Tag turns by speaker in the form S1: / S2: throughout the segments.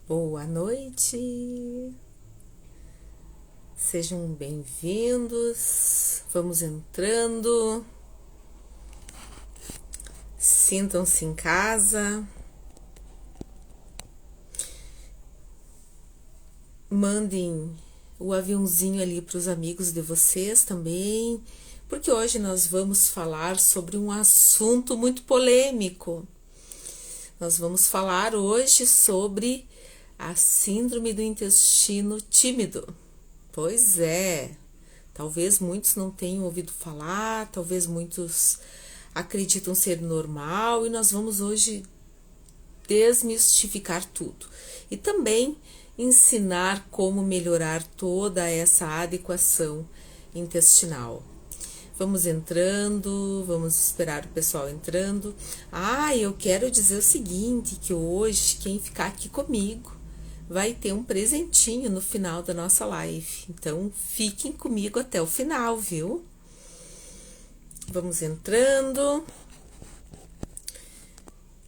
S1: Boa noite, sejam bem-vindos, vamos entrando, sintam-se em casa, mandem o aviãozinho ali para os amigos de vocês também, porque hoje nós vamos falar sobre um assunto muito polêmico. Nós vamos falar hoje sobre a síndrome do intestino tímido. Pois é, talvez muitos não tenham ouvido falar, talvez muitos acreditam ser normal e nós vamos hoje desmistificar tudo. E também ensinar como melhorar toda essa adequação intestinal. Vamos entrando, vamos esperar o pessoal entrando. Eu quero dizer o seguinte, que hoje quem ficar aqui comigo vai ter um presentinho no final da nossa live. Então, fiquem comigo até o final, viu? Vamos entrando.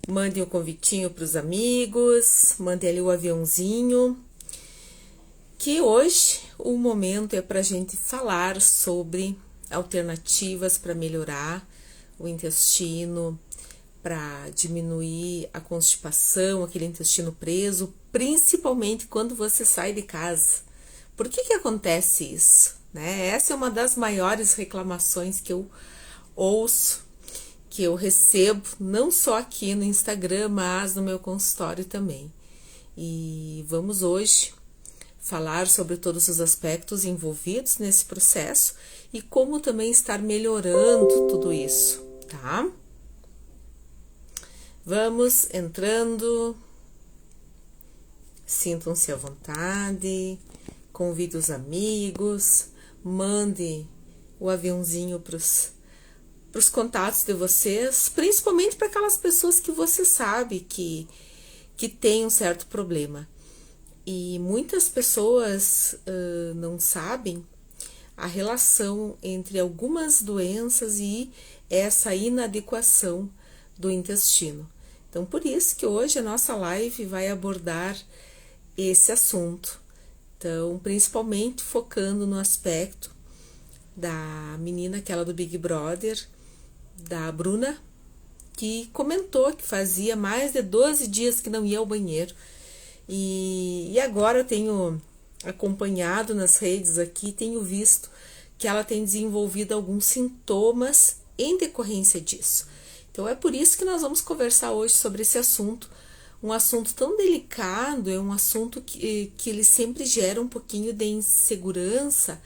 S1: Mandem o convitinho para os amigos, mandem ali o aviãozinho. Que hoje o momento é para a gente falar sobre alternativas para melhorar o intestino, para diminuir a constipação, aquele intestino preso, principalmente quando você sai de casa. Por que acontece isso? Essa é uma das maiores reclamações que eu ouço, que eu recebo, não só aqui no Instagram, mas no meu consultório também. E vamos hoje falar sobre todos os aspectos envolvidos nesse processo e como também estar melhorando tudo isso, tá? Vamos entrando, sintam-se à vontade, convide os amigos, mande o aviãozinho para os contatos de vocês, principalmente para aquelas pessoas que você sabe que tem um certo problema. E muitas pessoas não sabem a relação entre algumas doenças e essa inadequação do intestino. Então, por isso que hoje a nossa live vai abordar esse assunto. Então, principalmente focando no aspecto da menina, aquela do Big Brother, da Bruna, que comentou que fazia mais de 12 dias que não ia ao banheiro. E agora eu tenho acompanhado nas redes aqui, tenho visto que ela tem desenvolvido alguns sintomas em decorrência disso. Então é por isso que nós vamos conversar hoje sobre esse assunto, um assunto tão delicado, é um assunto que ele sempre gera um pouquinho de insegurança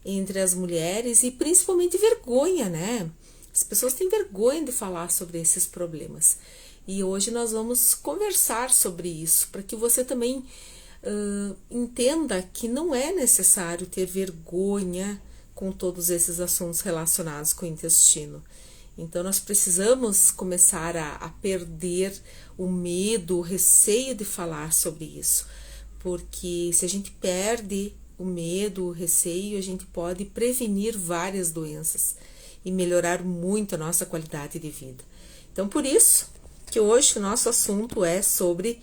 S1: entre as mulheres e principalmente vergonha, né? As pessoas têm vergonha de falar sobre esses problemas. E hoje nós vamos conversar sobre isso, para que você também entenda que não é necessário ter vergonha com todos esses assuntos relacionados com o intestino. Então, nós precisamos começar a perder o medo, o receio de falar sobre isso. Porque se a gente perde o medo, o receio, a gente pode prevenir várias doenças e melhorar muito a nossa qualidade de vida. Então, por isso que hoje o nosso assunto é sobre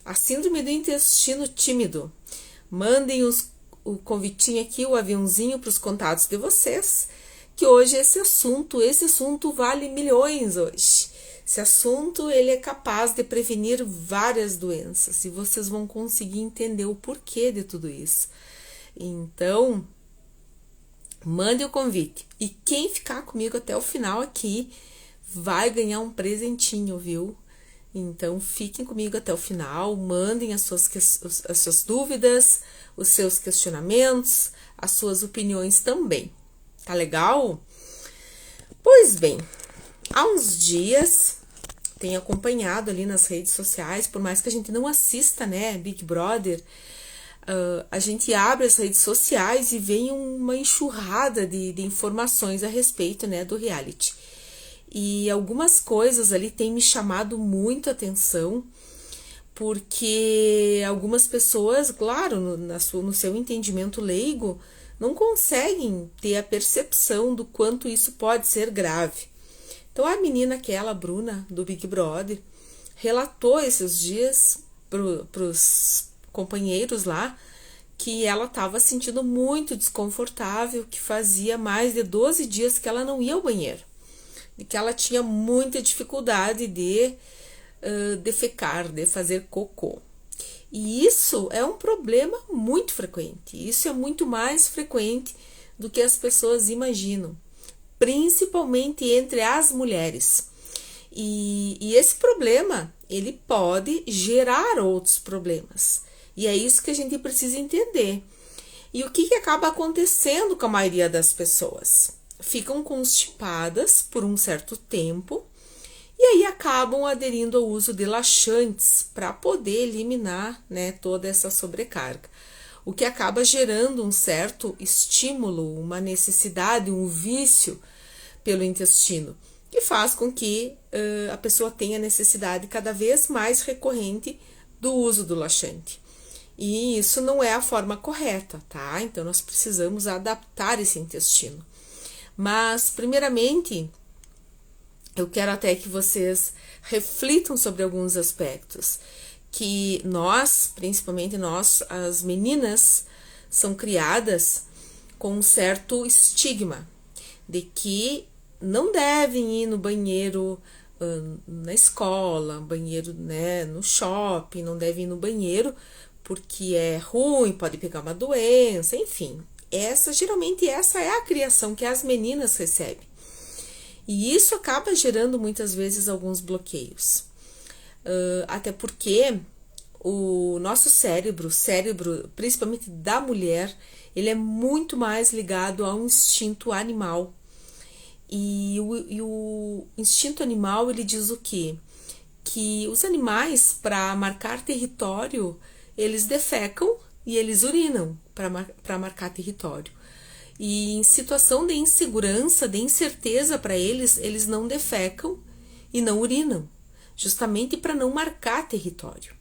S1: a síndrome do intestino tímido. Mandem o convitinho aqui, o aviãozinho para os contatos de vocês, que hoje esse assunto vale milhões hoje. Esse assunto ele é capaz de prevenir várias doenças e vocês vão conseguir entender o porquê de tudo isso. Então, mande o convite. E quem ficar comigo até o final aqui vai ganhar um presentinho, viu? Então, fiquem comigo até o final, mandem as suas dúvidas, os seus questionamentos, as suas opiniões também. Tá legal? Pois bem, há uns dias tenho acompanhado ali nas redes sociais, por mais que a gente não assista, né, Big Brother, a gente abre as redes sociais e vem uma enxurrada de informações a respeito, né, do reality. E algumas coisas ali têm me chamado muito a atenção, porque algumas pessoas, claro, no seu entendimento leigo, não conseguem ter a percepção do quanto isso pode ser grave. Então, a menina, aquela Bruna, do Big Brother, relatou esses dias pros companheiros lá que ela estava sentindo muito desconfortável, que fazia mais de 12 dias que ela não ia ao banheiro, e que ela tinha muita dificuldade de defecar, de fazer cocô. E isso é um problema muito frequente, isso é muito mais frequente do que as pessoas imaginam, principalmente entre as mulheres. E esse problema, ele pode gerar outros problemas. E é isso que a gente precisa entender. E o que acaba acontecendo com a maioria das pessoas? Ficam constipadas por um certo tempo e aí acabam aderindo ao uso de laxantes para poder eliminar, né, toda essa sobrecarga. O que acaba gerando um certo estímulo, uma necessidade, um vício pelo intestino, que faz com que a pessoa tenha necessidade cada vez mais recorrente do uso do laxante. E isso não é a forma correta, tá? Então, nós precisamos adaptar esse intestino. Mas, primeiramente, eu quero até que vocês reflitam sobre alguns aspectos. Que nós, principalmente nós, as meninas, são criadas com um certo estigma de que não devem ir no banheiro na escola, banheiro, né, no shopping, não devem ir no banheiro porque é ruim, pode pegar uma doença, enfim. Geralmente essa é a criação que as meninas recebem. E isso acaba gerando muitas vezes alguns bloqueios. Até porque o nosso cérebro, principalmente da mulher, ele é muito mais ligado ao instinto animal. E o instinto animal, ele diz o quê? Que os animais, para marcar território, eles defecam e eles urinam para marcar território. E em situação de insegurança, de incerteza para eles, eles não defecam e não urinam, justamente para não marcar território.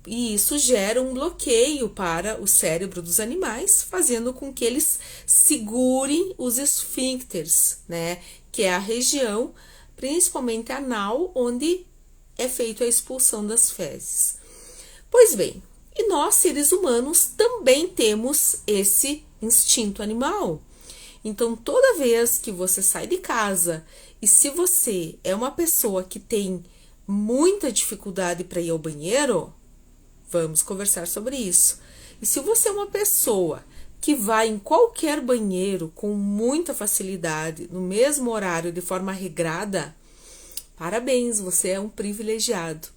S1: E isso gera um bloqueio para o cérebro dos animais, fazendo com que eles segurem os esfíncteres, né? Que é a região, principalmente anal, onde é feita a expulsão das fezes. Pois bem, e nós, seres humanos, também temos esse instinto animal. Então, toda vez que você sai de casa e se você é uma pessoa que tem muita dificuldade para ir ao banheiro, vamos conversar sobre isso. E se você é uma pessoa que vai em qualquer banheiro com muita facilidade, no mesmo horário, de forma regrada, parabéns, você é um privilegiado.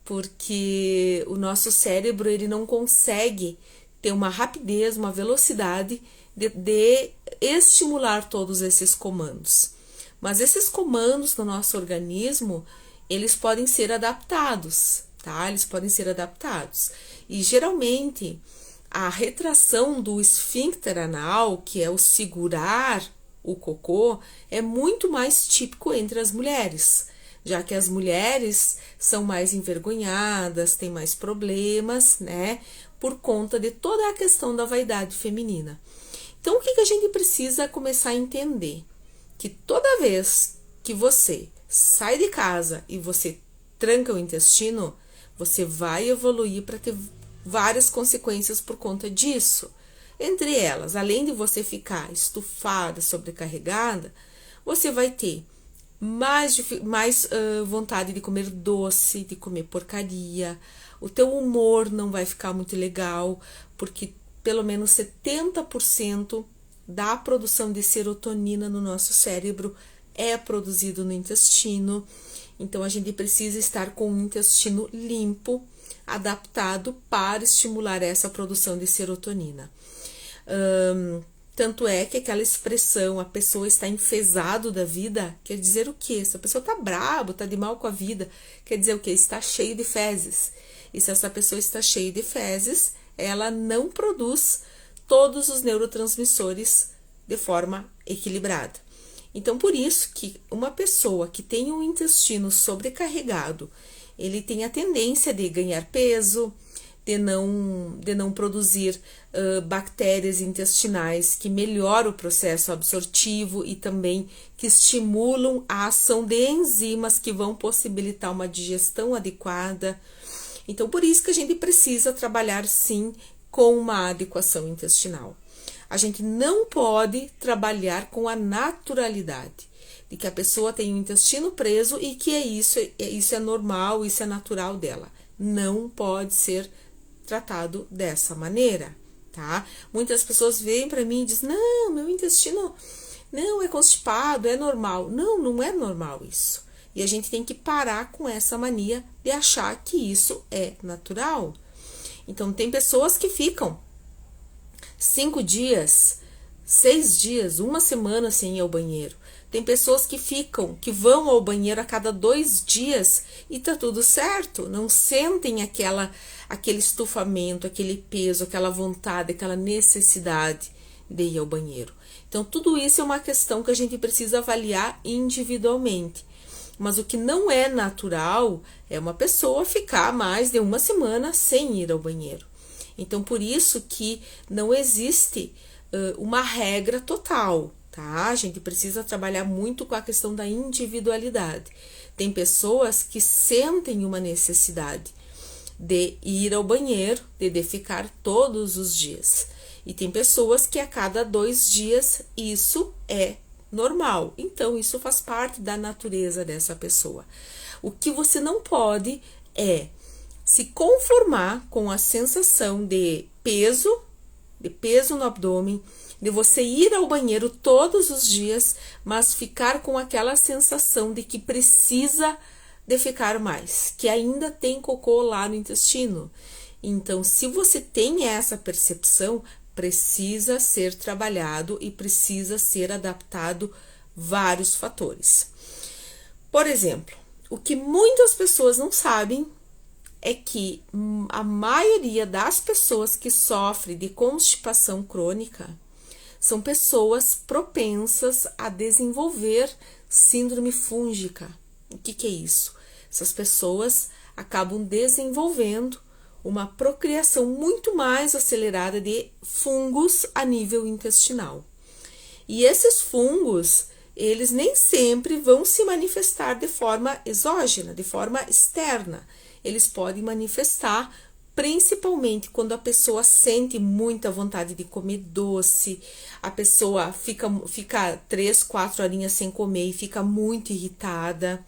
S1: Porque o nosso cérebro, ele não consegue ter uma rapidez, uma velocidade de estimular todos esses comandos. Mas esses comandos no nosso organismo, eles podem ser adaptados, tá? Eles podem ser adaptados. E geralmente a retração do esfíncter anal, que é o segurar o cocô, é muito mais típico entre as mulheres, já que as mulheres são mais envergonhadas, têm mais problemas, né? Por conta de toda a questão da vaidade feminina. Então, o que a gente precisa começar a entender? Que toda vez que você sai de casa e você tranca o intestino, você vai evoluir para ter várias consequências por conta disso. Entre elas, além de você ficar estufada, sobrecarregada, você vai ter mais vontade de comer doce, de comer porcaria. O teu humor não vai ficar muito legal, porque pelo menos 70% da produção de serotonina no nosso cérebro é produzido no intestino. Então, a gente precisa estar com o intestino limpo, adaptado para estimular essa produção de serotonina. Tanto é que aquela expressão, a pessoa está enfezado da vida, quer dizer o quê? Se a pessoa está brabo, está de mal com a vida, quer dizer o quê? Está cheio de fezes. E se essa pessoa está cheia de fezes, ela não produz todos os neurotransmissores de forma equilibrada. Então, por isso que uma pessoa que tem um intestino sobrecarregado, ele tem a tendência de ganhar peso, de não produzir bactérias intestinais que melhoram o processo absortivo e também que estimulam a ação de enzimas que vão possibilitar uma digestão adequada. Então, por isso que a gente precisa trabalhar, sim, com uma adequação intestinal. A gente não pode trabalhar com a naturalidade de que a pessoa tem o intestino preso e que isso é normal, isso é natural dela. Não pode ser tratado dessa maneira, tá? Muitas pessoas vêm para mim e dizem, não, meu intestino não é constipado, é normal. Não, não é normal isso. E a gente tem que parar com essa mania de achar que isso é natural. Então, tem pessoas que ficam 5 dias, 6 dias, 1 semana sem ir ao banheiro. Tem pessoas que vão ao banheiro a cada 2 dias e tá tudo certo. Não sentem aquele estufamento, aquele peso, aquela vontade, aquela necessidade de ir ao banheiro. Então, tudo isso é uma questão que a gente precisa avaliar individualmente. Mas o que não é natural é uma pessoa ficar mais de 1 semana sem ir ao banheiro. Então, por isso que não existe uma regra total, tá? A gente precisa trabalhar muito com a questão da individualidade. Tem pessoas que sentem uma necessidade de ir ao banheiro, de defecar todos os dias. E tem pessoas que a cada 2 dias isso é normal. Então, isso faz parte da natureza dessa pessoa. O que você não pode é se conformar com a sensação de peso no abdômen, de você ir ao banheiro todos os dias, mas ficar com aquela sensação de que precisa defecar mais, que ainda tem cocô lá no intestino. Então, se você tem essa percepção, precisa ser trabalhado e precisa ser adaptado vários fatores. Por exemplo, o que muitas pessoas não sabem é que a maioria das pessoas que sofrem de constipação crônica são pessoas propensas a desenvolver síndrome fúngica. O que é isso? Essas pessoas acabam desenvolvendo uma procriação muito mais acelerada de fungos a nível intestinal. E esses fungos, eles nem sempre vão se manifestar de forma exógena, de forma externa. Eles podem manifestar principalmente quando a pessoa sente muita vontade de comer doce, a pessoa fica 3, 4 horinhas sem comer e fica muito irritada.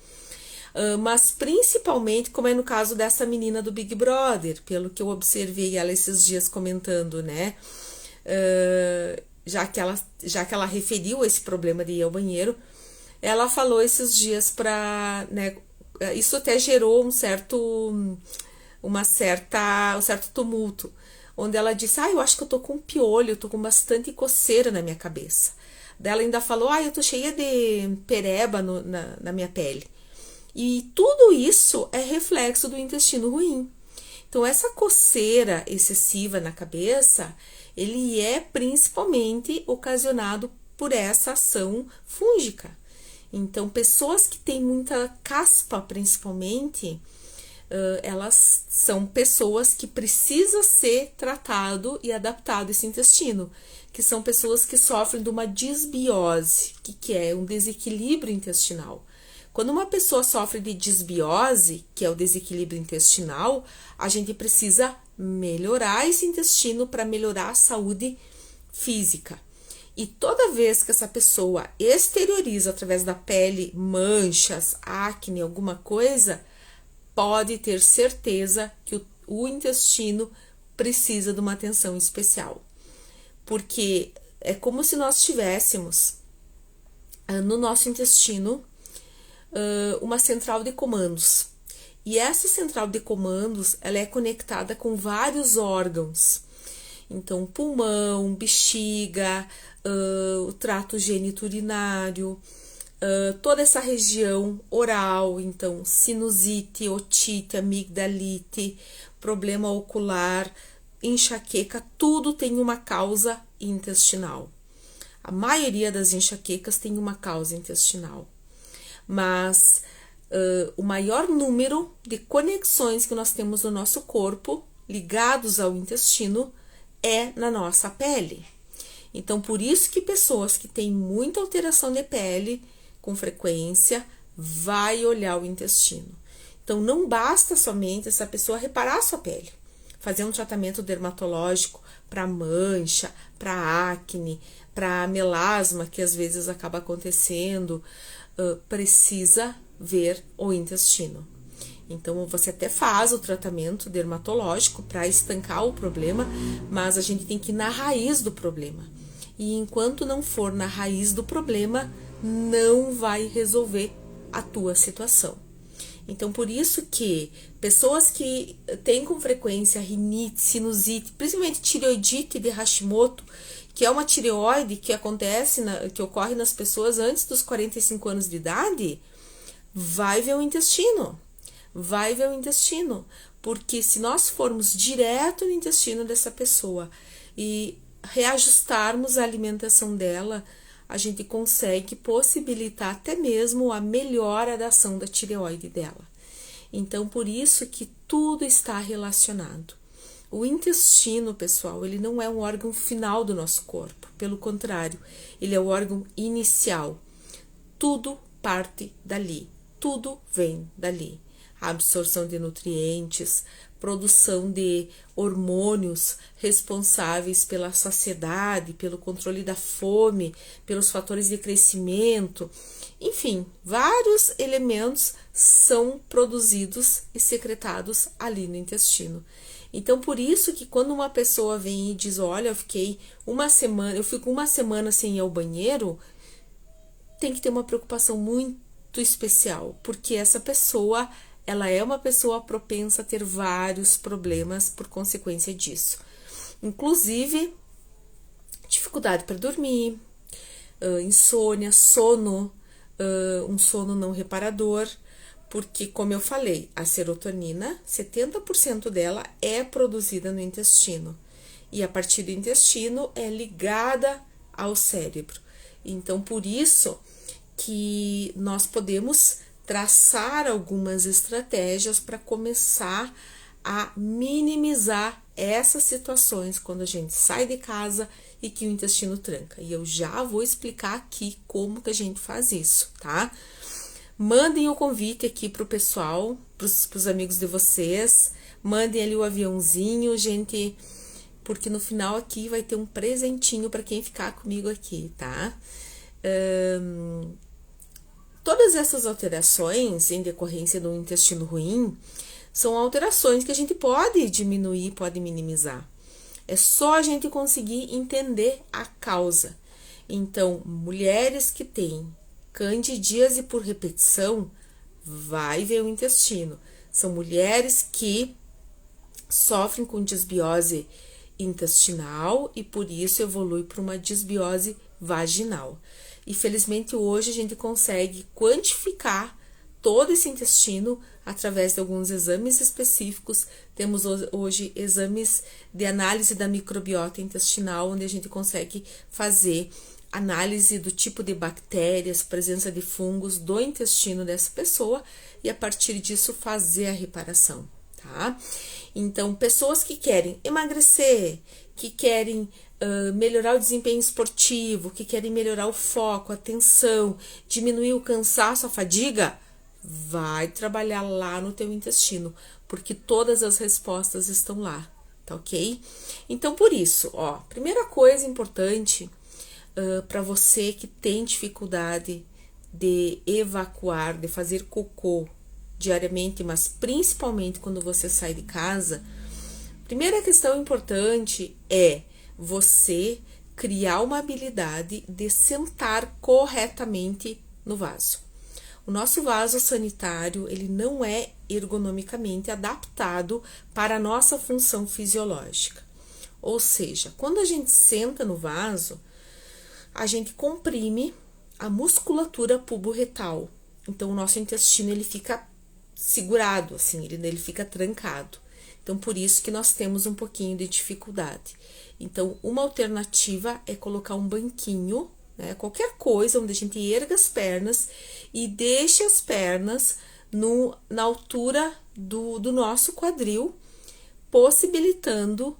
S1: Mas principalmente, como é no caso dessa menina do Big Brother, pelo que eu observei ela esses dias comentando, né? Já que ela referiu esse problema de ir ao banheiro, ela falou esses dias né, isso até gerou um certo tumulto, onde ela disse, eu acho que eu tô com piolho, eu tô com bastante coceira na minha cabeça. Daí ela ainda falou, eu tô cheia de pereba na minha pele. E tudo isso é reflexo do intestino ruim. Então, essa coceira excessiva na cabeça, ele é principalmente ocasionado por essa ação fúngica. Então, pessoas que têm muita caspa, principalmente, elas são pessoas que precisa ser tratado e adaptado esse intestino, que são pessoas que sofrem de uma disbiose, que é um desequilíbrio intestinal. Quando uma pessoa sofre de disbiose, que é o desequilíbrio intestinal, a gente precisa melhorar esse intestino para melhorar a saúde física. E toda vez que essa pessoa exterioriza através da pele manchas, acne, alguma coisa, pode ter certeza que o intestino precisa de uma atenção especial. Porque é como se nós tivéssemos no nosso intestino uma central de comandos. E essa central de comandos, ela é conectada com vários órgãos. Então, pulmão, bexiga, o trato geniturinário, toda essa região oral, então sinusite, otite, amigdalite, problema ocular, enxaqueca, tudo tem uma causa intestinal. A maioria das enxaquecas tem uma causa intestinal. Mas o maior número de conexões que nós temos no nosso corpo ligados ao intestino é na nossa pele. Então, por isso que pessoas que têm muita alteração de pele com frequência vai olhar o intestino. Então, não basta somente essa pessoa reparar a sua pele, fazer um tratamento dermatológico para mancha, para acne, para melasma, que às vezes acaba acontecendo, precisa ver o intestino. Então, você até faz o tratamento dermatológico para estancar o problema, mas a gente tem que ir na raiz do problema. E enquanto não for na raiz do problema, não vai resolver a tua situação. Então, por isso que pessoas que têm com frequência rinite, sinusite, principalmente tireoidite de Hashimoto, que é uma tireoide que que ocorre nas pessoas antes dos 45 anos de idade, vai ver o intestino. Vai ver o intestino, porque se nós formos direto no intestino dessa pessoa e reajustarmos a alimentação dela, a gente consegue possibilitar até mesmo a melhora da ação da tireoide dela. Então, por isso que tudo está relacionado. O intestino, pessoal, ele não é um órgão final do nosso corpo, pelo contrário, ele é o órgão inicial. Tudo parte dali, tudo vem dali. A absorção de nutrientes, produção de hormônios responsáveis pela saciedade, pelo controle da fome, pelos fatores de crescimento, enfim, vários elementos são produzidos e secretados ali no intestino. Então, por isso que quando uma pessoa vem e diz, olha, eu fico uma semana sem ir ao banheiro, tem que ter uma preocupação muito especial, porque essa pessoa ela é uma pessoa propensa a ter vários problemas por consequência disso. Inclusive, dificuldade para dormir, insônia, sono, um sono não reparador, porque, como eu falei, a serotonina, 70% dela é produzida no intestino. E a partir do intestino é ligada ao cérebro. Então, por isso que nós podemos traçar algumas estratégias para começar a minimizar essas situações quando a gente sai de casa e que o intestino tranca. E eu já vou explicar aqui como que a gente faz isso, tá? Mandem o convite aqui pro pessoal, pros amigos de vocês. Mandem ali o aviãozinho, gente, porque no final aqui vai ter um presentinho para quem ficar comigo aqui, tá? Todas essas alterações em decorrência do intestino ruim são alterações que a gente pode diminuir, pode minimizar. É só a gente conseguir entender a causa. Então, mulheres que têm candidíase por repetição, vai ver o intestino. São mulheres que sofrem com disbiose intestinal e por isso evolui para uma disbiose vaginal. E felizmente hoje a gente consegue quantificar todo esse intestino através de alguns exames específicos. Temos hoje exames de análise da microbiota intestinal, onde a gente consegue fazer análise do tipo de bactérias, presença de fungos do intestino dessa pessoa e a partir disso fazer a reparação, tá? Então, pessoas que querem emagrecer, que querem melhorar o desempenho esportivo, que querem melhorar o foco, a atenção, diminuir o cansaço, a fadiga, vai trabalhar lá no teu intestino, porque todas as respostas estão lá, tá ok? Então, por isso, ó, primeira coisa importante para você que tem dificuldade de evacuar, de fazer cocô diariamente, mas principalmente quando você sai de casa, primeira questão importante é você criar uma habilidade de sentar corretamente no vaso. O nosso vaso sanitário, ele não é ergonomicamente adaptado para a nossa função fisiológica. Ou seja, quando a gente senta no vaso, a gente comprime a musculatura pubo-retal. Então, o nosso intestino, ele fica segurado, assim, ele fica trancado. Então, por isso que nós temos um pouquinho de dificuldade. Então, uma alternativa é colocar um banquinho, né? Qualquer coisa onde a gente erga as pernas e deixe as pernas na altura do nosso quadril, possibilitando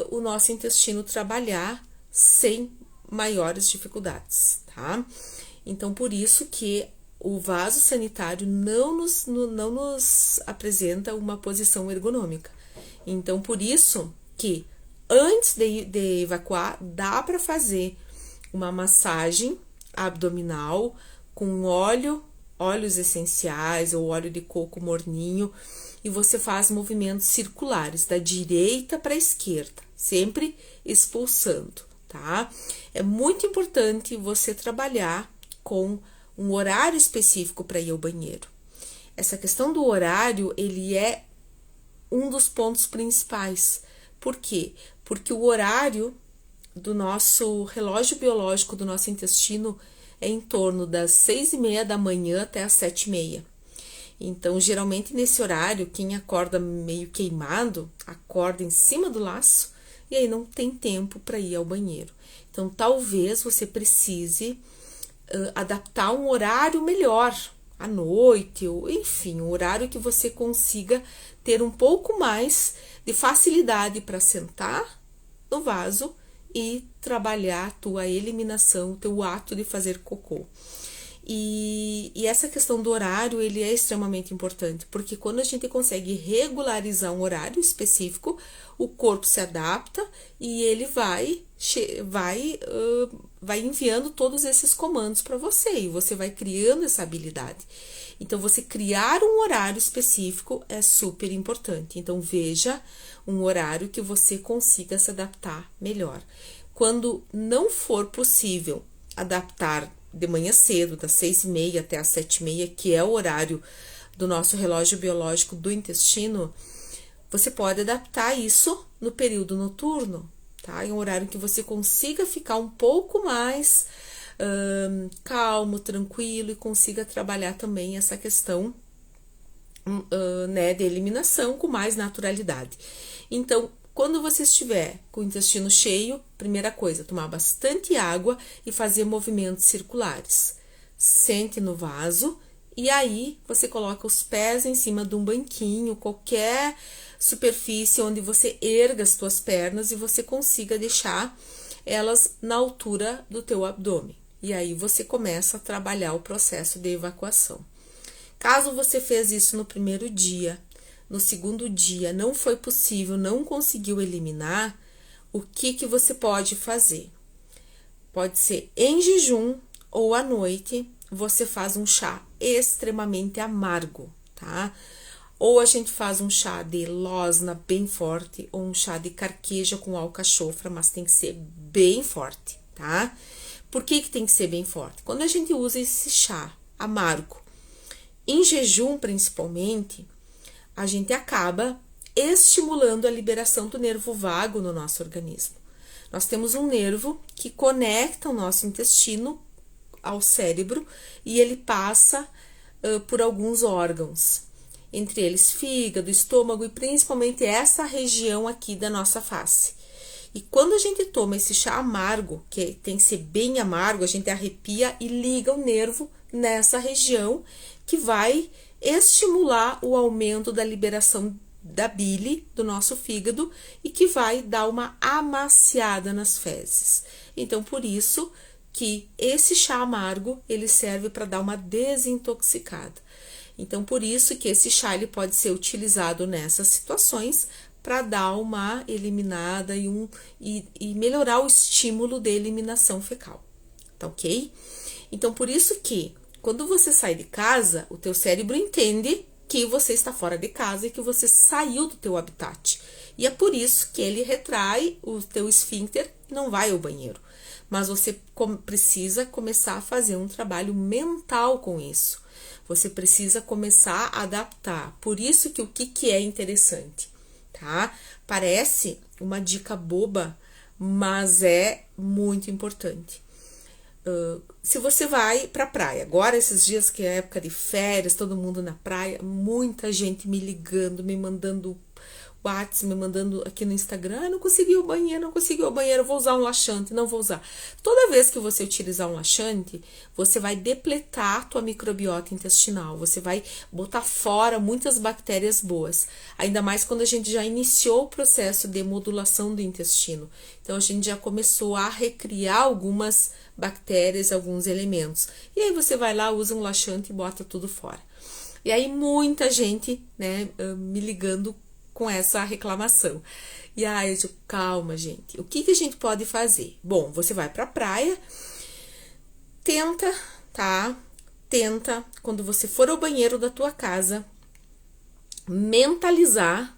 S1: o nosso intestino trabalhar sem maiores dificuldades, tá? Então, por isso que o vaso sanitário não nos apresenta uma posição ergonômica. Então, por isso que antes de evacuar, dá para fazer uma massagem abdominal com óleos essenciais ou óleo de coco morninho, e você faz movimentos circulares da direita para a esquerda, sempre expulsando, tá? É muito importante você trabalhar com um horário específico para ir ao banheiro. Essa questão do horário, ele é um dos pontos principais. Por quê? Porque o horário do nosso relógio biológico do nosso intestino é em torno das 6:30 da manhã até as 7:30. Então, geralmente nesse horário, quem acorda meio queimado, acorda em cima do laço e aí não tem tempo para ir ao banheiro. Então, talvez você precise adaptar um horário melhor, à noite, ou enfim, um horário que você consiga ter um pouco mais de facilidade para sentar no vaso e trabalhar a tua eliminação, o teu ato de fazer cocô. E essa questão do horário, ele é extremamente importante, porque quando a gente consegue regularizar um horário específico, o corpo se adapta e ele vai enviando todos esses comandos para você, e você vai criando essa habilidade. Então, você criar um horário específico é super importante. Então, veja um horário que você consiga se adaptar melhor. Quando não for possível adaptar de manhã cedo, das 6:30 até as 7:30, que é o horário do nosso relógio biológico do intestino, você pode adaptar isso no período noturno, tá? Em um horário que você consiga ficar um pouco mais calmo, tranquilo, e consiga trabalhar também essa questão de eliminação com mais naturalidade. Então, quando você estiver com o intestino cheio, primeira coisa, tomar bastante água e fazer movimentos circulares. Sente no vaso e aí você coloca os pés em cima de um banquinho, qualquer superfície onde você erga as tuas pernas e você consiga deixar elas na altura do teu abdômen. E aí você começa a trabalhar o processo de evacuação. Caso você fez isso no primeiro dia, no segundo dia não foi possível, não conseguiu eliminar, o que você pode fazer? Pode ser em jejum ou à noite, você faz um chá extremamente amargo, tá? Ou a gente faz um chá de losna bem forte, ou um chá de carqueja com alcachofra, mas tem que ser bem forte, tá? Por que tem que ser bem forte? Quando a gente usa esse chá amargo, em jejum principalmente, a gente acaba estimulando a liberação do nervo vago no nosso organismo. Nós temos um nervo que conecta o nosso intestino ao cérebro e ele passa por alguns órgãos, entre eles fígado, estômago e principalmente essa região aqui da nossa face. E quando a gente toma esse chá amargo, que tem que ser bem amargo, a gente arrepia e liga o nervo nessa região que vai estimular o aumento da liberação da bile do nosso fígado e que vai dar uma amaciada nas fezes. Então, por isso que esse chá amargo, ele serve para dar uma desintoxicada. Então, por isso que esse chá ele pode ser utilizado nessas situações para dar uma eliminada e melhorar o estímulo de eliminação fecal, tá ok? Então, por isso que quando você sai de casa, o teu cérebro entende que você está fora de casa e que você saiu do teu habitat. E é por isso que ele retrai o teu esfíncter e não vai ao banheiro. Mas você precisa começar a fazer um trabalho mental com isso. Você precisa começar a adaptar. Por isso que o que é interessante, tá? Parece uma dica boba, mas é muito importante. Se você vai pra praia, agora esses dias que é época de férias, todo mundo na praia, muita gente me ligando, me mandando WhatsApp, me mandando aqui no Instagram, não consegui ir ao banheiro, vou usar um laxante, não vou usar. Toda vez que você utilizar um laxante, você vai depletar a tua microbiota intestinal, você vai botar fora muitas bactérias boas, ainda mais quando a gente já iniciou o processo de modulação do intestino. Então, a gente já começou a recriar algumas bactérias, alguns elementos. E aí você vai lá, usa um laxante e bota tudo fora. E aí muita gente, né, me ligando com essa reclamação. E aí eu digo, calma, gente, o que a gente pode fazer? Bom, você vai pra praia, tenta, tá? Tenta, quando você for ao banheiro da tua casa, mentalizar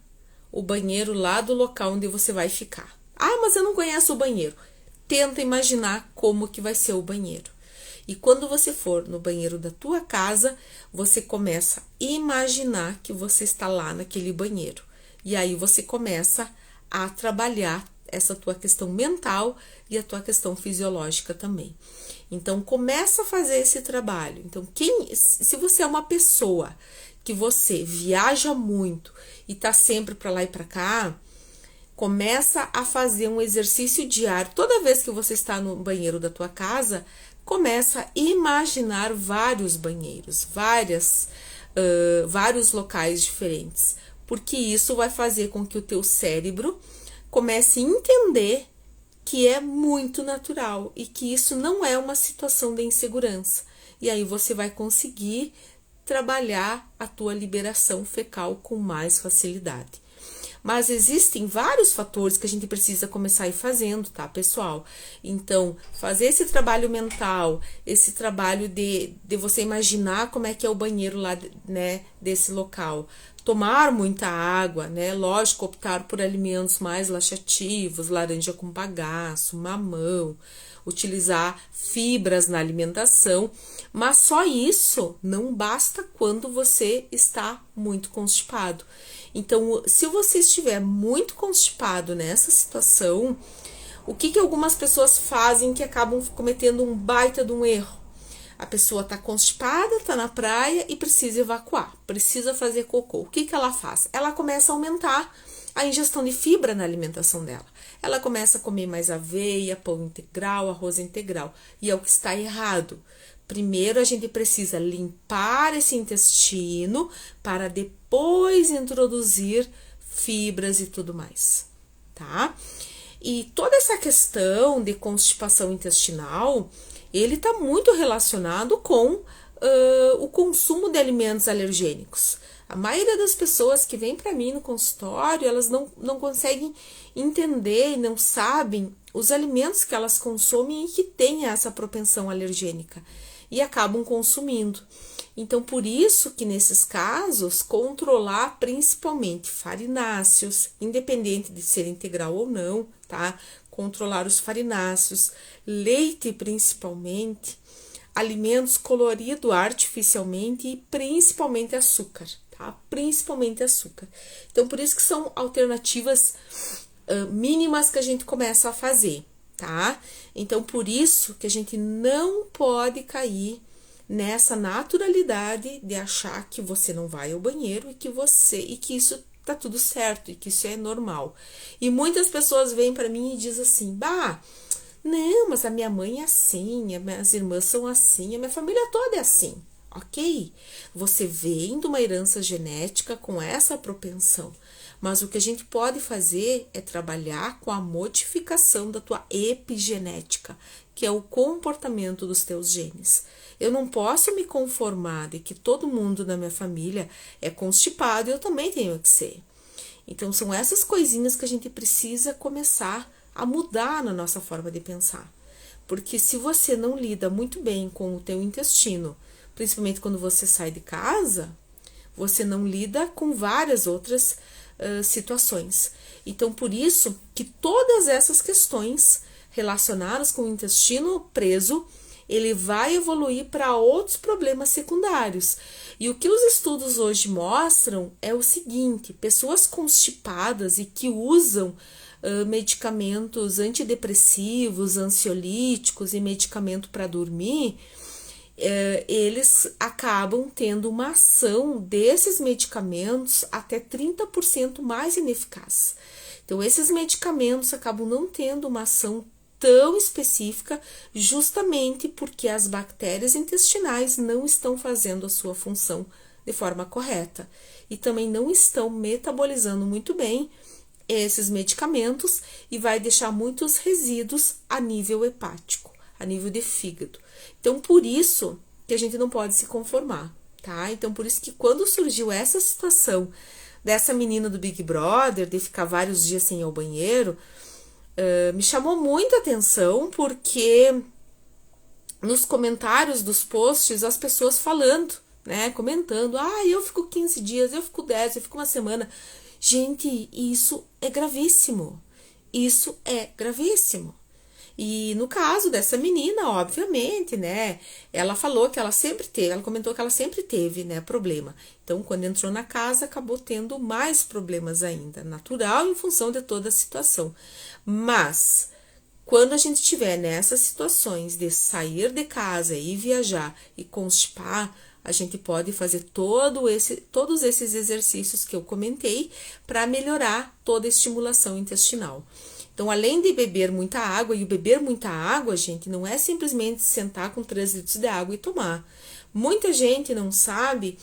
S1: o banheiro lá do local onde você vai ficar. Ah, mas eu não conheço o banheiro. Tenta imaginar como que vai ser o banheiro. E quando você for no banheiro da tua casa, você começa a imaginar que você está lá naquele banheiro. E aí você começa a trabalhar essa tua questão mental e a tua questão fisiológica também. Então, começa a fazer esse trabalho. Então, se você é uma pessoa que você viaja muito e tá sempre para lá e para cá, começa a fazer um exercício diário. Toda vez que você está no banheiro da tua casa, começa a imaginar vários banheiros, vários locais diferentes, porque isso vai fazer com que o teu cérebro comece a entender que é muito natural e que isso não é uma situação de insegurança. E aí você vai conseguir trabalhar a tua liberação fecal com mais facilidade. Mas existem vários fatores que a gente precisa começar a ir fazendo, tá, pessoal? Então, fazer esse trabalho mental, esse trabalho de você imaginar como é que é o banheiro lá, né, desse local. Tomar muita água, né? Lógico, optar por alimentos mais laxativos, laranja com bagaço, mamão, utilizar fibras na alimentação, mas só isso não basta quando você está muito constipado. Então, se você estiver muito constipado nessa situação, o que algumas pessoas fazem que acabam cometendo um baita de um erro? A pessoa tá constipada, tá na praia e precisa evacuar, precisa fazer cocô. O que ela faz? Ela começa a aumentar a ingestão de fibra na alimentação dela. Ela começa a comer mais aveia, pão integral, arroz integral. E é o que está errado. Primeiro a gente precisa limpar esse intestino para depois introduzir fibras e tudo mais, tá? E toda essa questão de constipação intestinal, ele está muito relacionado com o consumo de alimentos alergênicos. A maioria das pessoas que vem para mim no consultório, elas não conseguem entender, não sabem os alimentos que elas consomem e que têm essa propensão alergênica e acabam consumindo. Então, por isso que nesses casos, controlar principalmente farináceos, independente de ser integral ou não, tá? Controlar os farináceos, leite principalmente, alimentos coloridos artificialmente e principalmente açúcar, tá? Principalmente açúcar. Então, por isso que são alternativas mínimas que a gente começa a fazer, tá? Então, por isso que a gente não pode cair nessa naturalidade de achar que você não vai ao banheiro e que isso tá tudo certo e que isso é normal. E muitas pessoas vêm para mim e dizem assim: "Bah, não, mas a minha mãe é assim, as minhas irmãs são assim, a minha família toda é assim". Ok? Você vem de uma herança genética com essa propensão. Mas o que a gente pode fazer é trabalhar com a modificação da tua epigenética, que é o comportamento dos teus genes. Eu não posso me conformar de que todo mundo da minha família é constipado e eu também tenho que ser. Então, são essas coisinhas que a gente precisa começar a mudar na nossa forma de pensar. Porque se você não lida muito bem com o teu intestino, principalmente quando você sai de casa, você não lida com várias outras situações. Então, por isso que todas essas questões relacionadas com o intestino preso, ele vai evoluir para outros problemas secundários. E o que os estudos hoje mostram é o seguinte: pessoas constipadas e que usam medicamentos antidepressivos, ansiolíticos e medicamento para dormir, eles acabam tendo uma ação desses medicamentos até 30% mais ineficaz. Então, esses medicamentos acabam não tendo uma ação tão específica, justamente porque as bactérias intestinais não estão fazendo a sua função de forma correta e também não estão metabolizando muito bem esses medicamentos e vai deixar muitos resíduos a nível hepático. a nível de fígado. Então, por isso que a gente não pode se conformar, tá? Então, por isso que quando surgiu essa situação dessa menina do Big Brother, de ficar vários dias sem ir ao banheiro, me chamou muita atenção, porque nos comentários dos posts, as pessoas falando, né, comentando, eu fico 15 dias, eu fico 10, eu fico uma semana. Gente, isso é gravíssimo. Isso é gravíssimo. E no caso dessa menina, obviamente, né, ela falou que ela sempre teve, ela comentou que ela sempre teve, né, problema. Então, quando entrou na casa, acabou tendo mais problemas ainda, natural em função de toda a situação. Mas, quando a gente tiver nessas situações de sair de casa e viajar e constipar, a gente pode fazer todos esses exercícios que eu comentei para melhorar toda a estimulação intestinal. Então, além de beber muita água, e o beber muita água, gente, não é simplesmente sentar com 3 litros de água e tomar. Muita gente não sabe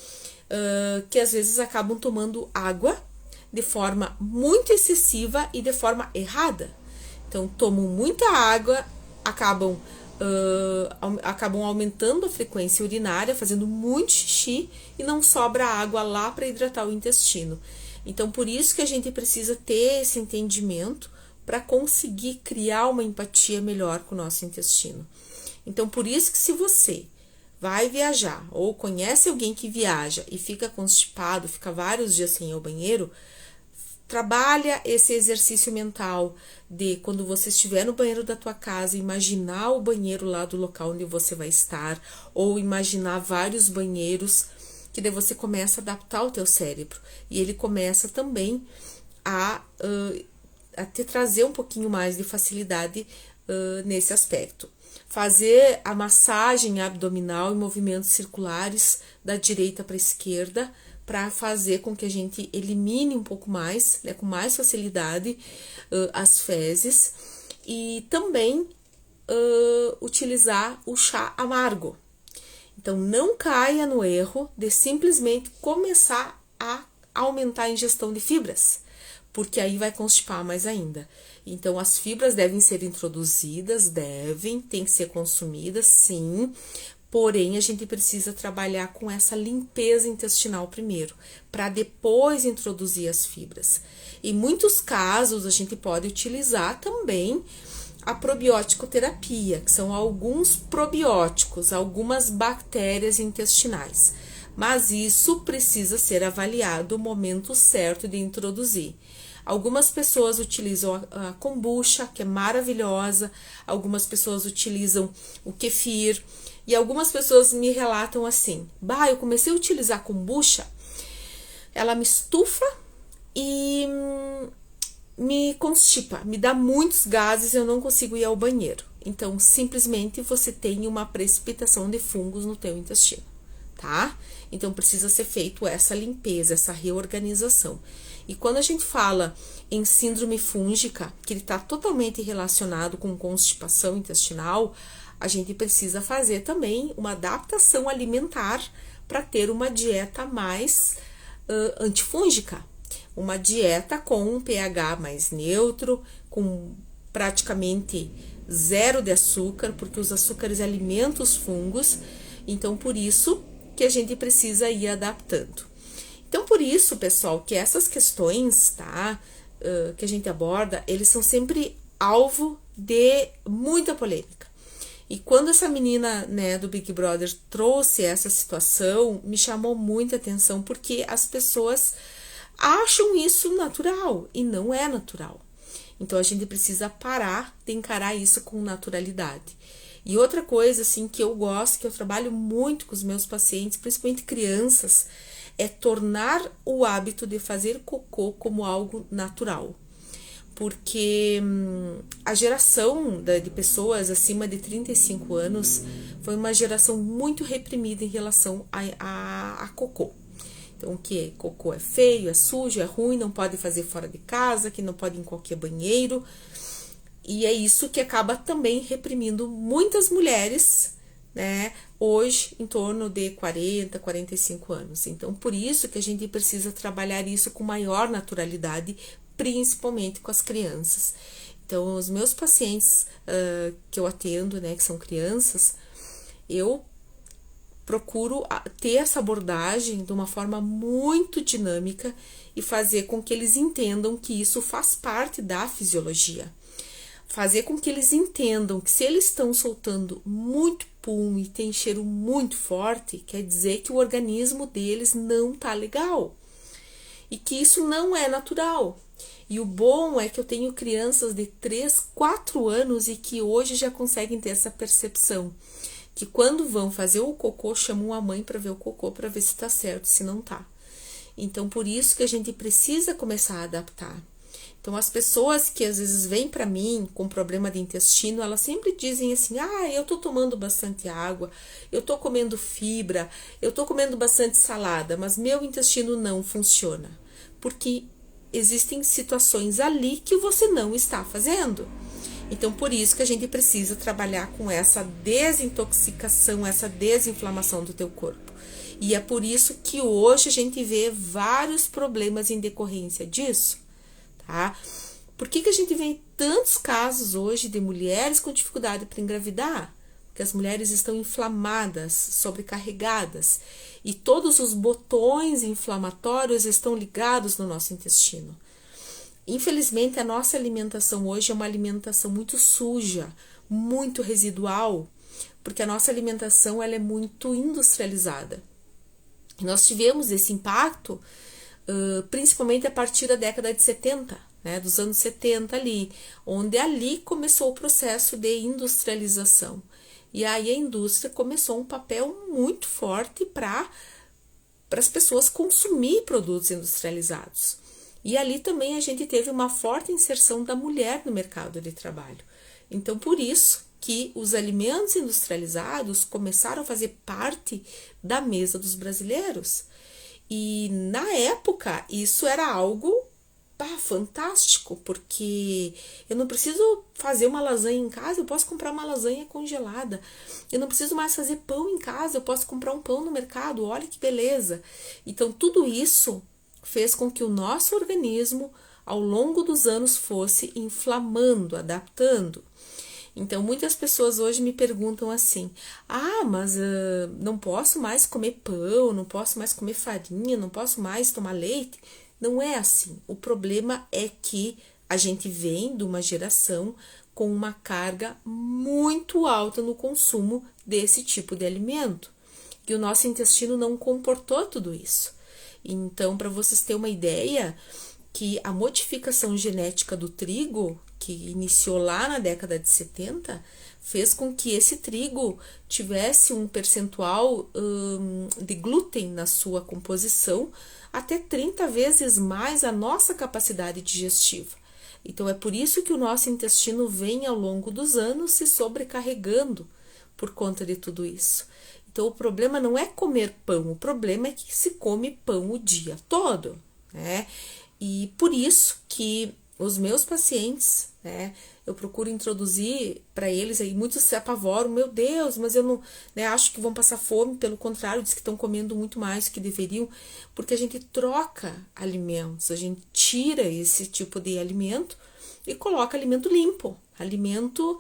S1: que às vezes acabam tomando água de forma muito excessiva e de forma errada. Então, tomam muita água, acabam aumentando a frequência urinária, fazendo muito xixi e não sobra água lá para hidratar o intestino. Então, por isso que a gente precisa ter esse entendimento para conseguir criar uma empatia melhor com o nosso intestino. Então, por isso que se você vai viajar ou conhece alguém que viaja e fica constipado, fica vários dias sem ir ao banheiro, trabalha esse exercício mental de quando você estiver no banheiro da tua casa, imaginar o banheiro lá do local onde você vai estar, ou imaginar vários banheiros, que daí você começa a adaptar o teu cérebro. E ele começa também a te trazer um pouquinho mais de facilidade nesse aspecto. Fazer a massagem abdominal em movimentos circulares da direita para a esquerda, para fazer com que a gente elimine um pouco mais, né, com mais facilidade, as fezes. E também utilizar o chá amargo. Então, não caia no erro de simplesmente começar a aumentar a ingestão de fibras, porque aí vai constipar mais ainda. Então, as fibras devem ser introduzidas, tem que ser consumidas, sim, porém, a gente precisa trabalhar com essa limpeza intestinal primeiro, para depois introduzir as fibras. Em muitos casos, a gente pode utilizar também a probiótico terapia, que são alguns probióticos, algumas bactérias intestinais. Mas isso precisa ser avaliado o momento certo de introduzir. Algumas pessoas utilizam a kombucha, que é maravilhosa, algumas pessoas utilizam o kefir, e algumas pessoas me relatam assim: eu comecei a utilizar a kombucha, ela me estufa e me constipa, me dá muitos gases e eu não consigo ir ao banheiro. Então, simplesmente você tem uma precipitação de fungos no teu intestino, tá? Então, precisa ser feito essa limpeza, essa reorganização. E quando a gente fala em síndrome fúngica, que ele está totalmente relacionado com constipação intestinal, a gente precisa fazer também uma adaptação alimentar para ter uma dieta mais antifúngica. Uma dieta com um pH mais neutro, com praticamente zero de açúcar, porque os açúcares alimentam os fungos. Então, por isso que a gente precisa ir adaptando. Então, por isso, pessoal, que essas questões, tá, que a gente aborda, eles são sempre alvo de muita polêmica. E quando essa menina, né, do Big Brother trouxe essa situação, me chamou muita atenção, porque as pessoas acham isso natural, e não é natural. Então, a gente precisa parar de encarar isso com naturalidade. E outra coisa, assim, que eu gosto, que eu trabalho muito com os meus pacientes, principalmente crianças, é tornar o hábito de fazer cocô como algo natural. Porque a geração de pessoas acima de 35 anos foi uma geração muito reprimida em relação a cocô. Então, que cocô é feio, é sujo, é ruim, não pode fazer fora de casa, que não pode ir em qualquer banheiro. E é isso que acaba também reprimindo muitas mulheres, né, hoje em torno de 40, 45 anos. Então, por isso que a gente precisa trabalhar isso com maior naturalidade, principalmente com as crianças. Então, os meus pacientes que eu atendo, né, que são crianças, eu procuro ter essa abordagem de uma forma muito dinâmica e fazer com que eles entendam que isso faz parte da fisiologia. Fazer com que eles entendam que se eles estão soltando muito pum e tem cheiro muito forte, quer dizer que o organismo deles não tá legal. E que isso não é natural. E o bom é que eu tenho crianças de 3, 4 anos e que hoje já conseguem ter essa percepção. Que quando vão fazer o cocô, chamam a mãe para ver o cocô, para ver se tá certo, se não tá. Então, por isso que a gente precisa começar a adaptar. Então, as pessoas que às vezes vêm para mim com problema de intestino, elas sempre dizem assim, eu tô tomando bastante água, eu tô comendo fibra, eu tô comendo bastante salada, mas meu intestino não funciona. Porque existem situações ali que você não está fazendo. Então, por isso que a gente precisa trabalhar com essa desintoxicação, essa desinflamação do teu corpo. E é por isso que hoje a gente vê vários problemas em decorrência disso, tá? Por que a gente vê tantos casos hoje de mulheres com dificuldade para engravidar? Porque as mulheres estão inflamadas, sobrecarregadas, e todos os botões inflamatórios estão ligados no nosso intestino. Infelizmente, a nossa alimentação hoje é uma alimentação muito suja, muito residual, porque a nossa alimentação ela é muito industrializada. Nós tivemos esse impacto principalmente a partir da década de 70, né, dos anos 70 ali, onde ali começou o processo de industrialização. E aí a indústria começou um papel muito forte para as pessoas consumir produtos industrializados. E ali também a gente teve uma forte inserção da mulher no mercado de trabalho. Então, por isso que os alimentos industrializados começaram a fazer parte da mesa dos brasileiros. E na época, isso era algo fantástico, porque eu não preciso fazer uma lasanha em casa, eu posso comprar uma lasanha congelada. Eu não preciso mais fazer pão em casa, eu posso comprar um pão no mercado, olha que beleza. Então, tudo isso fez com que o nosso organismo, ao longo dos anos, fosse inflamando, adaptando. Então, muitas pessoas hoje me perguntam assim, mas não posso mais comer pão, não posso mais comer farinha, não posso mais tomar leite. Não é assim. O problema é que a gente vem de uma geração com uma carga muito alta no consumo desse tipo de alimento. E o nosso intestino não comportou tudo isso. Então, para vocês terem uma ideia, que a modificação genética do trigo, que iniciou lá na década de 70, fez com que esse trigo tivesse um percentual de glúten na sua composição até 30 vezes mais a nossa capacidade digestiva. Então, é por isso que o nosso intestino vem ao longo dos anos se sobrecarregando por conta de tudo isso. Então, o problema não é comer pão, o problema é que se come pão o dia todo, né? E por isso que os meus pacientes, né, eu procuro introduzir para eles, aí muitos se apavoram, meu Deus, mas eu não, né, acho que vão passar fome, pelo contrário, diz que estão comendo muito mais do que deveriam, porque a gente troca alimentos, a gente tira esse tipo de alimento e coloca alimento limpo, alimento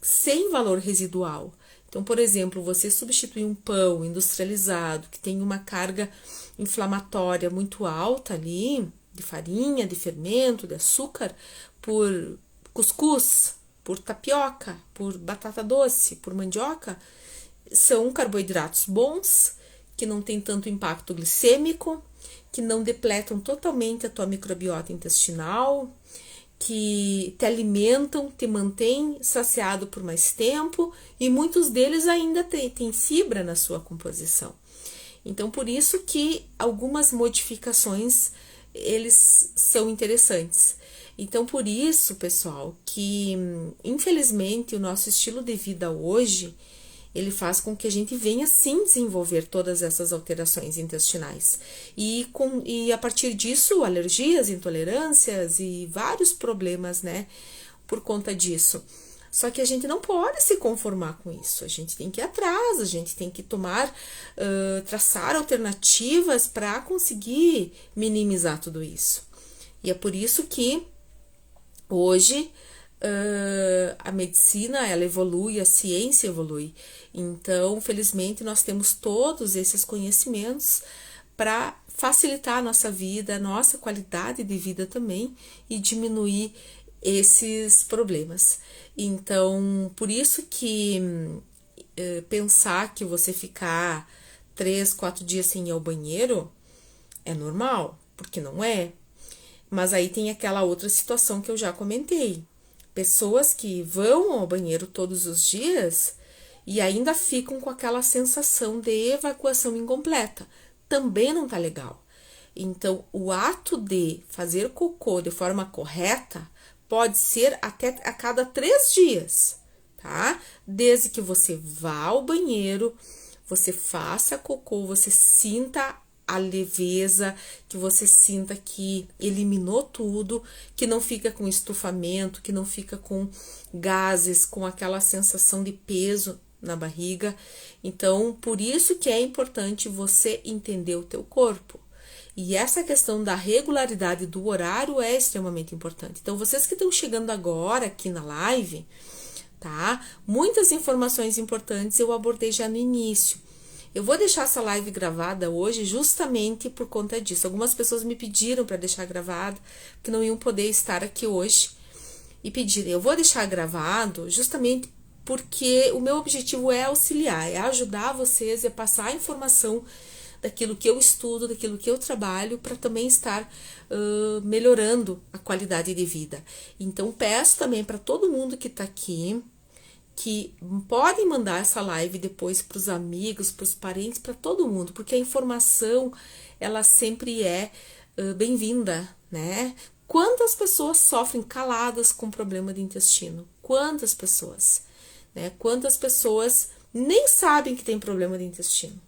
S1: sem valor residual. Então, por exemplo, você substituir um pão industrializado, que tem uma carga inflamatória muito alta ali, de farinha, de fermento, de açúcar, por cuscuz, por tapioca, por batata doce, por mandioca, são carboidratos bons, que não tem tanto impacto glicêmico, que não depletam totalmente a tua microbiota intestinal, que te alimentam, te mantêm saciado por mais tempo, e muitos deles ainda têm fibra na sua composição. Então, por isso que algumas modificações eles são interessantes. Então, por isso, pessoal, que infelizmente o nosso estilo de vida hoje, ele faz com que a gente venha sim desenvolver todas essas alterações intestinais. E a partir disso, alergias, intolerâncias e vários problemas, né, por conta disso. Só que a gente não pode se conformar com isso, a gente tem que ir atrás, a gente tem que traçar alternativas para conseguir minimizar tudo isso. E é por isso que hoje a medicina, ela evolui, a ciência evolui. Então, felizmente, nós temos todos esses conhecimentos para facilitar a nossa vida, a nossa qualidade de vida também e diminuir esses problemas. Então, por isso que pensar que você ficar 3, 4 dias sem ir ao banheiro é normal, porque não é. Mas aí tem aquela outra situação que eu já comentei. Pessoas que vão ao banheiro todos os dias e ainda ficam com aquela sensação de evacuação incompleta. Também não tá legal. Então, o ato de fazer cocô de forma correta pode ser até a cada 3 dias, tá? Desde que você vá ao banheiro, você faça cocô, você sinta a leveza, que você sinta que eliminou tudo, que não fica com estufamento, que não fica com gases, com aquela sensação de peso na barriga. Então, por isso que é importante você entender o teu corpo. E essa questão da regularidade do horário é extremamente importante. Então, vocês que estão chegando agora aqui na live, tá? Muitas informações importantes eu abordei já no início. Eu vou deixar essa live gravada hoje justamente por conta disso. Algumas pessoas me pediram para deixar gravada, porque não iam poder estar aqui hoje. E pediram, eu vou deixar gravado justamente porque o meu objetivo é auxiliar, é ajudar vocês e passar a informação daquilo que eu estudo, daquilo que eu trabalho, para também estar melhorando a qualidade de vida. Então, peço também para todo mundo que está aqui, que podem mandar essa live depois para os amigos, para os parentes, para todo mundo, porque a informação, ela sempre é bem-vinda, né? Quantas pessoas sofrem caladas com problema de intestino? Quantas pessoas? Né? Quantas pessoas nem sabem que tem problema de intestino?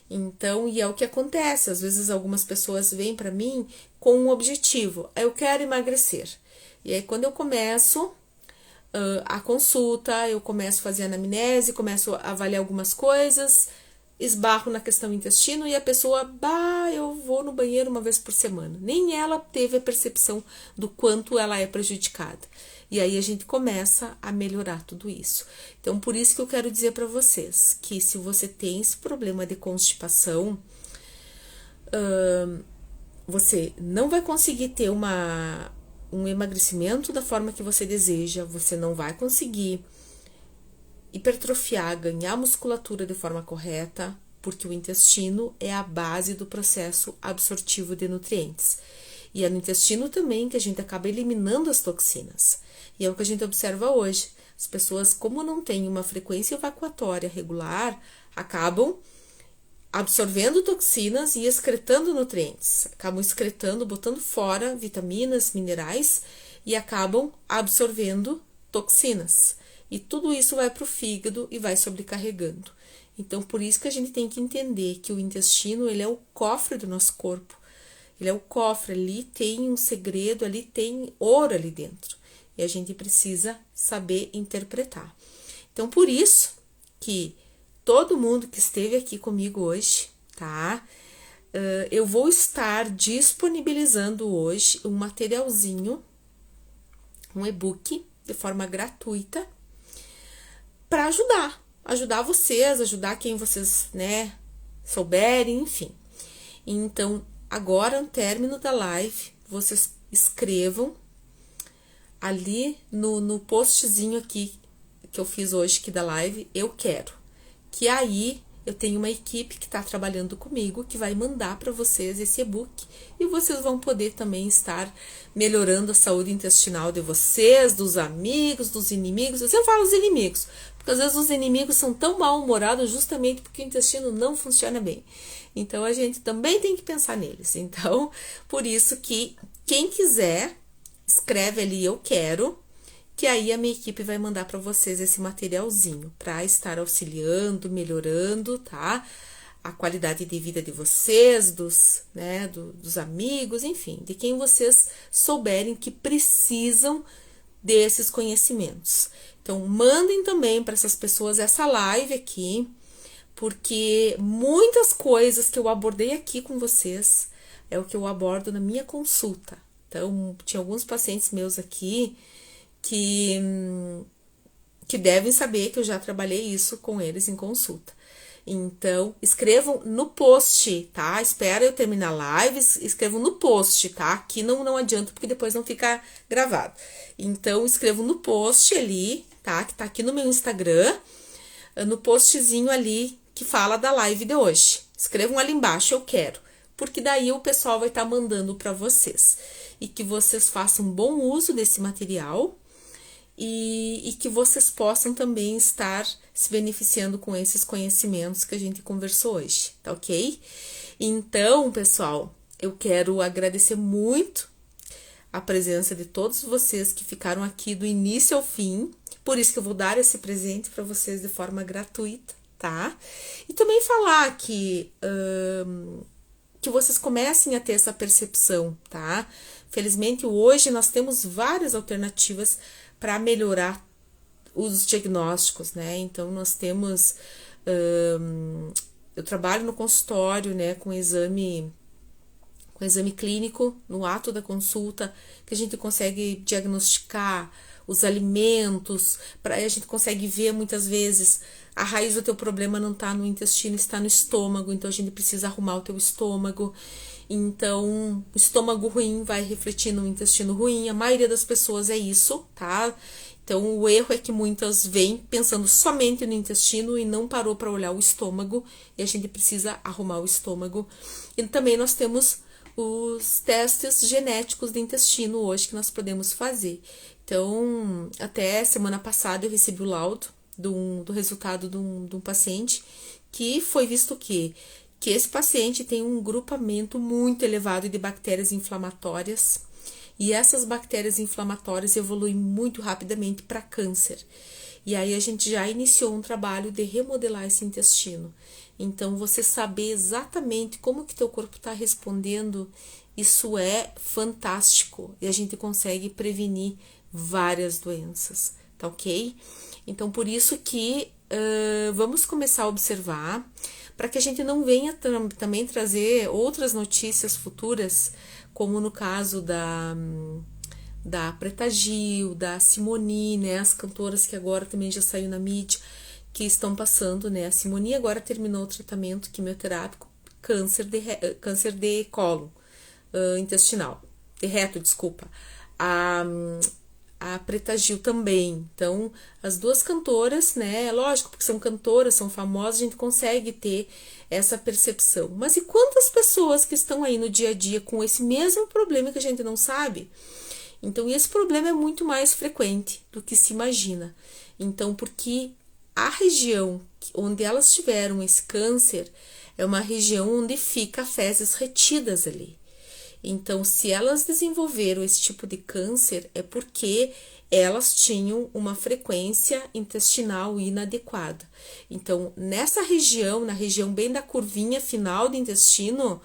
S1: Então, e é o que acontece, às vezes algumas pessoas vêm para mim com um objetivo, eu quero emagrecer. E aí quando eu começo a consulta, eu começo a fazer anamnese, começo a avaliar algumas coisas, esbarro na questão intestino e a pessoa, eu vou no banheiro uma vez por semana. Nem ela teve a percepção do quanto ela é prejudicada. E aí a gente começa a melhorar tudo isso. Então, por isso que eu quero dizer para vocês que se você tem esse problema de constipação, você não vai conseguir ter um emagrecimento da forma que você deseja, você não vai conseguir hipertrofiar, ganhar musculatura de forma correta, porque o intestino é a base do processo absortivo de nutrientes. E é no intestino também que a gente acaba eliminando as toxinas. E é o que a gente observa hoje. As pessoas, como não têm uma frequência evacuatória regular, acabam absorvendo toxinas e excretando nutrientes. Acabam excretando, botando fora vitaminas, minerais e acabam absorvendo toxinas. E tudo isso vai para o fígado e vai sobrecarregando. Então, por isso que a gente tem que entender que o intestino, ele é o cofre do nosso corpo. Ele é o cofre, ali tem um segredo, ali tem ouro ali dentro. E a gente precisa saber interpretar. Então, por isso que todo mundo que esteve aqui comigo hoje, tá? Eu vou estar disponibilizando hoje um materialzinho, um e-book, de forma gratuita, para ajudar vocês, ajudar quem vocês, né, souberem, enfim. Então, agora, no término da live, vocês escrevam ali no postzinho aqui que eu fiz hoje aqui da live, eu quero. Que aí eu tenho uma equipe que está trabalhando comigo, que vai mandar para vocês esse e-book e vocês vão poder também estar melhorando a saúde intestinal de vocês, dos amigos, dos inimigos. Eu sempre falo dos inimigos, porque às vezes os inimigos são tão mal-humorados justamente porque o intestino não funciona bem. Então, a gente também tem que pensar neles. Então, por isso que quem quiser, escreve ali eu quero, que aí a minha equipe vai mandar para vocês esse materialzinho para estar auxiliando, melhorando, tá? A qualidade de vida de vocês, dos amigos, enfim, de quem vocês souberem que precisam desses conhecimentos. Então, mandem também para essas pessoas essa live aqui, porque muitas coisas que eu abordei aqui com vocês é o que eu abordo na minha consulta. Então, tinha alguns pacientes meus aqui que devem saber que eu já trabalhei isso com eles em consulta. Então, escrevam no post, tá? Espera eu terminar a live, escrevam no post, tá? Aqui não adianta, porque depois não fica gravado. Então, escrevam no post ali, tá? Que tá aqui no meu Instagram, no postzinho ali que fala da live de hoje. Escrevam ali embaixo, eu quero. Porque daí o pessoal vai estar mandando para vocês. E que vocês façam bom uso desse material, e que vocês possam também estar se beneficiando com esses conhecimentos que a gente conversou hoje, tá ok? Então, pessoal, eu quero agradecer muito a presença de todos vocês que ficaram aqui do início ao fim, por isso que eu vou dar esse presente para vocês de forma gratuita, tá? E também falar que vocês comecem a ter essa percepção, tá? Felizmente, hoje nós temos várias alternativas para melhorar os diagnósticos, né? Então, nós temos... eu trabalho no consultório, né, com exame clínico, no ato da consulta, que a gente consegue diagnosticar os alimentos, a gente consegue ver muitas vezes a raiz do teu problema não está no intestino, está no estômago, então a gente precisa arrumar o teu estômago. Então, o estômago ruim vai refletir no intestino ruim, a maioria das pessoas é isso, tá? Então, o erro é que muitas vêm pensando somente no intestino e não parou para olhar o estômago, e a gente precisa arrumar o estômago. E também nós temos os testes genéticos do intestino hoje que nós podemos fazer. Então, até semana passada eu recebi o laudo do resultado de um paciente que foi visto que esse paciente tem um grupamento muito elevado de bactérias inflamatórias, e essas bactérias inflamatórias evoluem muito rapidamente para câncer. E aí a gente já iniciou um trabalho de remodelar esse intestino. Então, você saber exatamente como que teu corpo está respondendo, isso é fantástico. E a gente consegue prevenir várias doenças, tá ok? Então, por isso que vamos começar a observar, para que a gente não venha também trazer outras notícias futuras, como no caso da Preta Gil, da Simone, né, as cantoras que agora também já saiu na mídia, que estão passando, né, a Simone agora terminou o tratamento quimioterápico, câncer de cólon intestinal, de reto, desculpa, a Preta Gil também. Então, as duas cantoras, né, lógico, porque são cantoras, são famosas, a gente consegue ter essa percepção. Mas e quantas pessoas que estão aí no dia a dia com esse mesmo problema que a gente não sabe? Então, esse problema é muito mais frequente do que se imagina. Então, porque a região onde elas tiveram esse câncer é uma região onde fica fezes retidas ali. Então, se elas desenvolveram esse tipo de câncer, é porque elas tinham uma frequência intestinal inadequada. Então, nessa região, na região bem da curvinha final do intestino,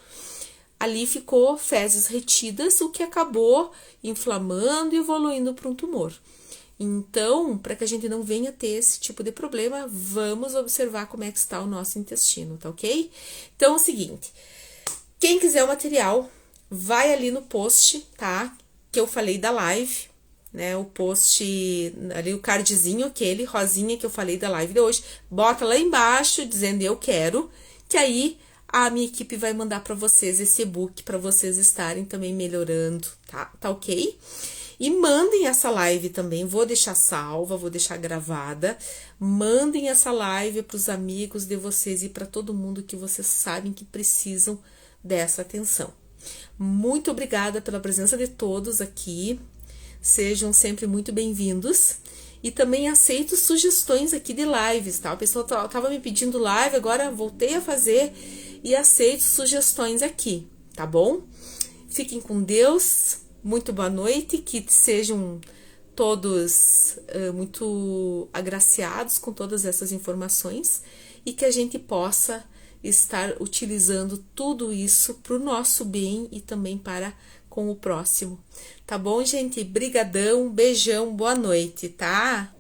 S1: ali ficou fezes retidas, o que acabou inflamando e evoluindo para um tumor. Então, para que a gente não venha ter esse tipo de problema, vamos observar como é que está o nosso intestino, tá ok? Então, é o seguinte, quem quiser o material, vai ali no post, tá? Que eu falei da live, né? O post, ali o cardzinho, aquele rosinha que eu falei da live de hoje, bota lá embaixo dizendo eu quero, que aí a minha equipe vai mandar para vocês esse e-book para vocês estarem também melhorando, tá? Tá ok? E mandem essa live também, vou deixar salva, vou deixar gravada. Mandem essa live para os amigos de vocês e para todo mundo que vocês sabem que precisam dessa atenção. Muito obrigada pela presença de todos aqui. Sejam sempre muito bem-vindos. E também aceito sugestões aqui de lives, tá? A pessoa tava me pedindo live, agora voltei a fazer e aceito sugestões aqui, tá bom? Fiquem com Deus. Muito boa noite, que sejam todos muito agraciados com todas essas informações e que a gente possa estar utilizando tudo isso para o nosso bem e também para com o próximo. Tá bom, gente? Brigadão, beijão, boa noite, tá?